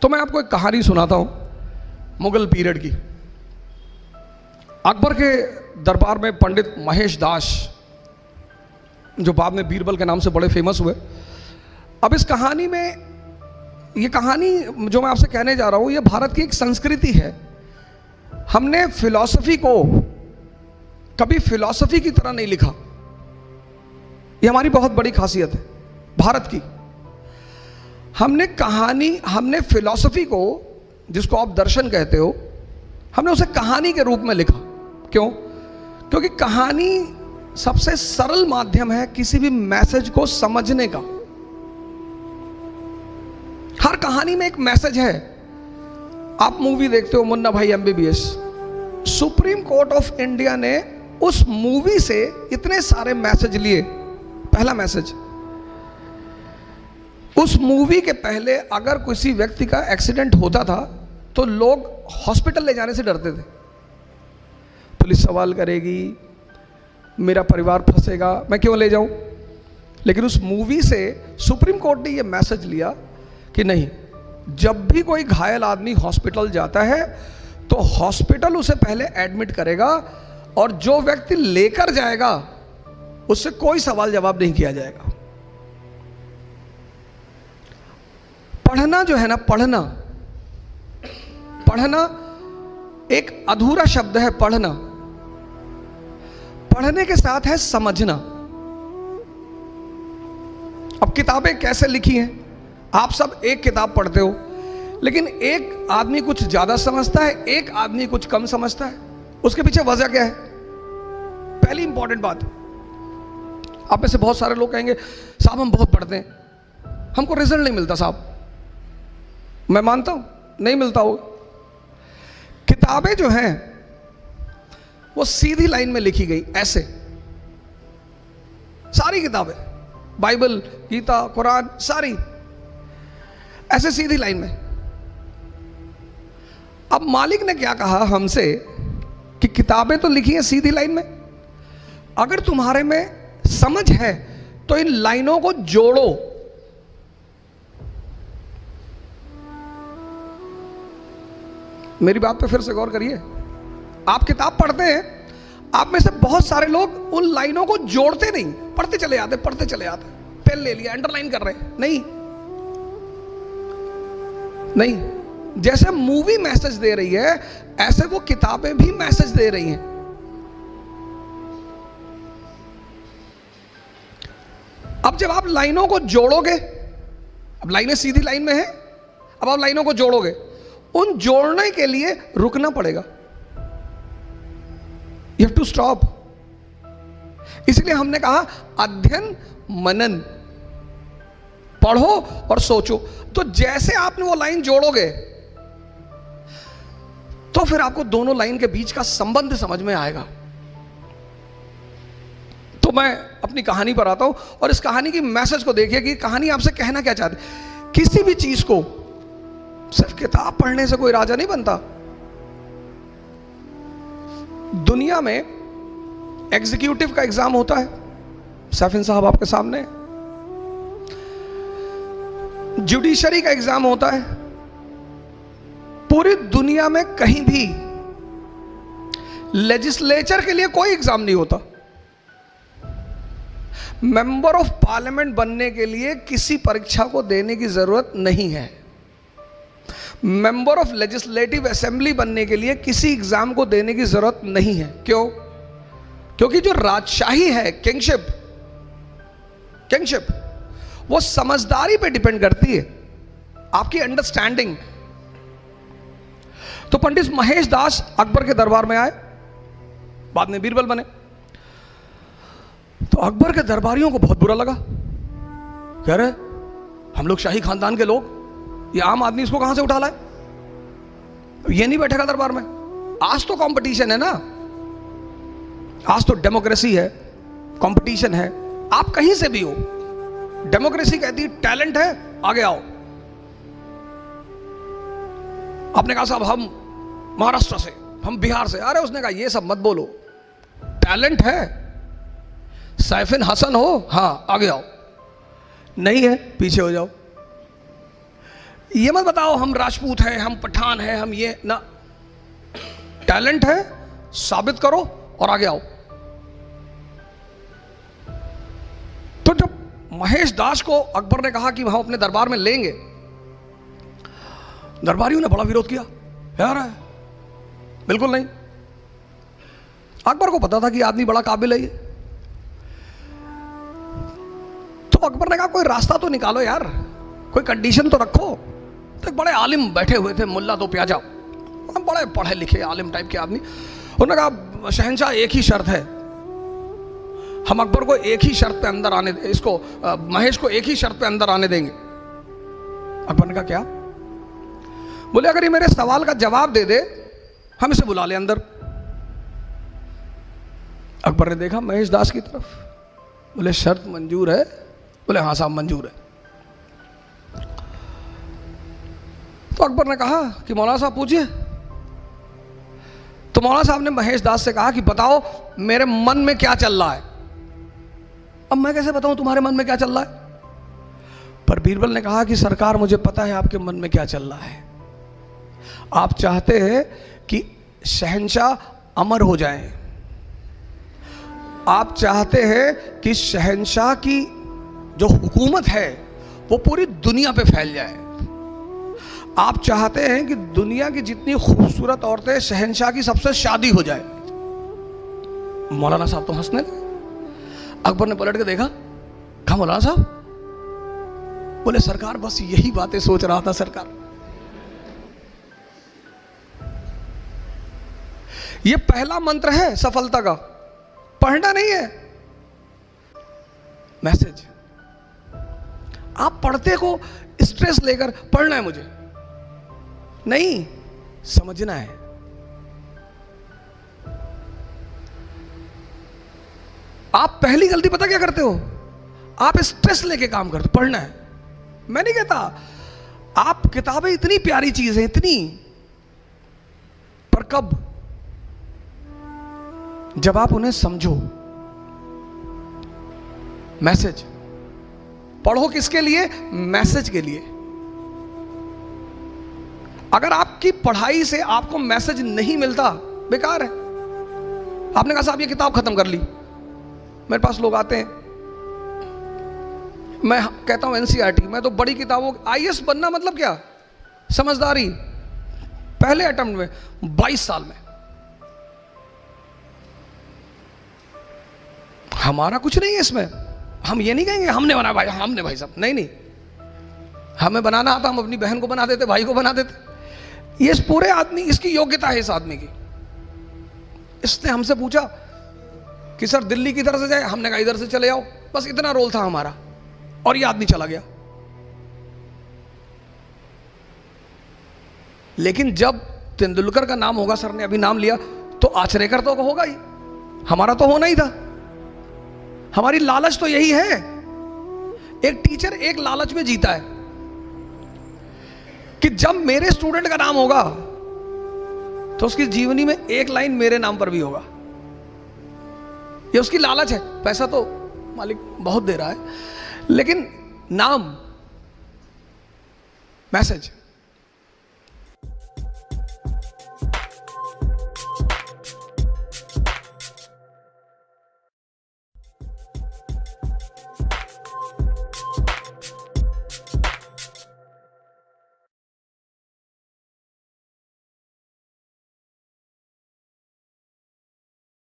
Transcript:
तो मैं आपको एक कहानी सुनाता हूं मुगल पीरियड की। अकबर के दरबार में पंडित महेश दास, जो बाद में बीरबल के नाम से बड़े फेमस हुए। अब इस कहानी में, ये कहानी जो मैं आपसे कहने जा रहा हूं, ये भारत की एक संस्कृति है। हमने फिलॉसफी को कभी फिलॉसफी की तरह नहीं लिखा। ये हमारी बहुत बड़ी खासियत है भारत की। हमने फिलॉसफी को, जिसको आप दर्शन कहते हो, हमने उसे कहानी के रूप में लिखा। क्यों? क्योंकि कहानी सबसे सरल माध्यम है किसी भी मैसेज को समझने का। हर कहानी में एक मैसेज है। आप मूवी देखते हो मुन्ना भाई MBBS, supreme court of India ने उस मूवी से इतने सारे मैसेज लिए। पहला मैसेज, उस मूवी के पहले अगर किसी व्यक्ति का एक्सीडेंट होता था तो लोग हॉस्पिटल ले जाने से डरते थे। पुलिस सवाल करेगी, मेरा परिवार फंसेगा, मैं क्यों ले जाऊं। लेकिन उस मूवी से सुप्रीम कोर्ट ने यह मैसेज लिया कि नहीं, जब भी कोई घायल आदमी हॉस्पिटल जाता है तो हॉस्पिटल उसे पहले एडमिट करेगा और जो व्यक्ति लेकर जाएगा उससे कोई सवाल जवाब नहीं किया जाएगा। पढ़ना जो है ना, पढ़ना एक अधूरा शब्द है। पढ़ने के साथ है समझना। अब किताबें कैसे लिखी हैं, आप सब एक किताब पढ़ते हो, लेकिन एक आदमी कुछ ज्यादा समझता है, एक आदमी कुछ कम समझता है। उसके पीछे वजह क्या है? पहली इंपॉर्टेंट बात, आप में से बहुत सारे लोग कहेंगे साहब हम बहुत पढ़ते हैं, हमको रिजल्ट नहीं मिलता। साहब मैं मानता हूं नहीं मिलता होगा। किताबें जो हैं वो सीधी लाइन में लिखी गई, ऐसे सारी किताबें, बाइबल, गीता, कुरान, सारी ऐसे सीधी लाइन में। अब मालिक ने क्या कहा हमसे कि किताबें तो लिखी हैं सीधी लाइन में, अगर तुम्हारे में समझ है तो इन लाइनों को जोड़ो। मेरी बात पे फिर से गौर करिए। आप किताब पढ़ते हैं, आप में से बहुत सारे लोग उन लाइनों को जोड़ते नहीं, पढ़ते चले जाते, पेन ले लिया, अंडरलाइन कर रहे हैं। नहीं, जैसे मूवी मैसेज दे रही है ऐसे वो किताबें भी मैसेज दे रही हैं। अब जब आप लाइनों को जोड़ोगे, अब लाइनें सीधी लाइन में है, अब आप लाइनों को जोड़ोगे, उन जोड़ने के लिए रुकना पड़ेगा। You have to stop. इसलिए हमने कहा अध्ययन मनन, पढ़ो और सोचो। तो जैसे आपने वो लाइन जोड़ोगे तो फिर आपको दोनों लाइन के बीच का संबंध समझ में आएगा। तो मैं अपनी कहानी पर आता हूं और इस कहानी की मैसेज को देखिए कि कहानी आपसे कहना क्या चाहती है। किसी भी चीज को सिर्फ किताब पढ़ने से कोई राजा नहीं बनता। दुनिया में एग्जीक्यूटिव का एग्जाम होता है, सैफिन साहब आपके सामने। जुडिशरी का एग्जाम होता है। पूरी दुनिया में कहीं भी लेजिस्लेचर के लिए कोई एग्जाम नहीं होता। मेंबर ऑफ पार्लियामेंट बनने के लिए किसी परीक्षा को देने की जरूरत नहीं है। मेंबर ऑफ लेजिस्लेटिव असेंबली बनने के लिए किसी एग्जाम को देने की जरूरत नहीं है। क्यों? क्योंकि जो राजशाही है, किंगशिप, वो समझदारी पे डिपेंड करती है, आपकी अंडरस्टैंडिंग। तो पंडित महेश दास अकबर के दरबार में आए, बाद में बीरबल बने। तो अकबर के दरबारियों को बहुत बुरा लगा। कह रहे हम लोग शाही खानदान के लोग, ये आम आदमी इसको कहां से उठा लाए, ये नहीं बैठेगा दरबार में। आज तो कंपटीशन है ना, आज तो डेमोक्रेसी है, कंपटीशन है। आप कहीं से भी हो, डेमोक्रेसी कहती है टैलेंट है आगे आओ। आपने कहा साहब हम महाराष्ट्र से, हम बिहार से। अरे उसने कहा ये सब मत बोलो, टैलेंट है, सैफिन हसन हो, हाँ आगे आओ, नहीं है पीछे हो जाओ। ये मत बताओ हम राजपूत हैं, हम पठान हैं, हम ये ना। टैलेंट है, साबित करो और आगे आओ। तो जब महेश दास को अकबर ने कहा कि हम अपने दरबार में लेंगे, दरबारियों ने बड़ा विरोध किया, यार है बिल्कुल नहीं। अकबर को पता था कि आदमी बड़ा काबिल है ये। तो अकबर ने कहा कोई रास्ता तो निकालो यार, कोई कंडीशन तो रखो। तो एक बड़े आलिम बैठे हुए थे, मुल्ला दो प्याजा, बड़े पढ़े लिखे आलिम टाइप के आदमी। उन्होंने कहा शहंशाह एक ही शर्त है, हम अकबर को एक ही शर्त पे अंदर आने, इसको महेश को एक ही शर्त पे अंदर आने देंगे। अकबर ने कहा क्या? बोले अगर ये मेरे सवाल का जवाब दे दे हम इसे बुला ले अंदर। अकबर ने देखा महेश दास की तरफ, बोले शर्त मंजूर है? बोले हाँ साहब मंजूर है। तो अकबर ने कहा कि मौलाना साहब पूछिए। तो मौलाना साहब ने महेश दास से कहा कि बताओ मेरे मन में क्या चल रहा है। अब मैं कैसे बताऊं तुम्हारे मन में क्या चल रहा है? पर बीरबल ने कहा कि सरकार मुझे पता है आपके मन में क्या चल रहा है। आप चाहते हैं कि शहंशाह अमर हो जाएं, आप चाहते हैं कि शहंशाह की जो हुकूमत है वो पूरी दुनिया पे फैल जाए, आप चाहते हैं कि दुनिया की जितनी खूबसूरत औरतें शहंशाह की सबसे शादी हो जाए। मौलाना साहब तो हंसने लगे। अकबर ने पलट के देखा, कहा मौलाना साहब? बोले सरकार बस यही बातें सोच रहा था सरकार। ये पहला मंत्र है सफलता का, पढ़ना नहीं है, मैसेज। आप पढ़ते को स्ट्रेस लेकर पढ़ना है मुझे नहीं, समझना है। आप पहली गलती पता क्या करते हो? आप स्ट्रेस लेके काम करते। पढ़ना है, मैं नहीं कहता, आप किताबें इतनी प्यारी चीज है इतनी, पर कब? जब आप उन्हें समझो। मैसेज पढ़ो किसके लिए? मैसेज के लिए। अगर आपकी पढ़ाई से आपको मैसेज नहीं मिलता, बेकार है। आपने कहा साहब ये किताब खत्म कर ली, मेरे पास लोग आते हैं, मैं कहता हूं एनसीईआरटी, मैं तो बड़ी किताबों, आईएएस बनना मतलब क्या? समझदारी, पहले अटेम्प्ट में 22 साल में। हमारा कुछ नहीं है इसमें, हम ये नहीं कहेंगे हमने बनाया भाई, हमने भाई साहब, नहीं नहीं, हमें बनाना आता, हम अपनी बहन को बना देते, भाई को बना देते। ये इस पूरे आदमी, इसकी योग्यता है इस आदमी की। इसने हमसे पूछा कि सर दिल्ली की तरफ से जाए, हमने कहा इधर से चले जाओ, बस इतना रोल था हमारा, और ये आदमी चला गया। लेकिन जब तेंदुलकर का नाम होगा, सर ने अभी नाम लिया, तो आचरेकर तो होगा ही, हमारा तो होना ही था। हमारी लालच तो यही है। एक टीचर एक लालच में जीता है कि जब मेरे स्टूडेंट का नाम होगा तो उसकी जीवनी में एक लाइन मेरे नाम पर भी होगा। ये उसकी लालच है। पैसा तो मालिक बहुत दे रहा है, लेकिन नाम, मैसेज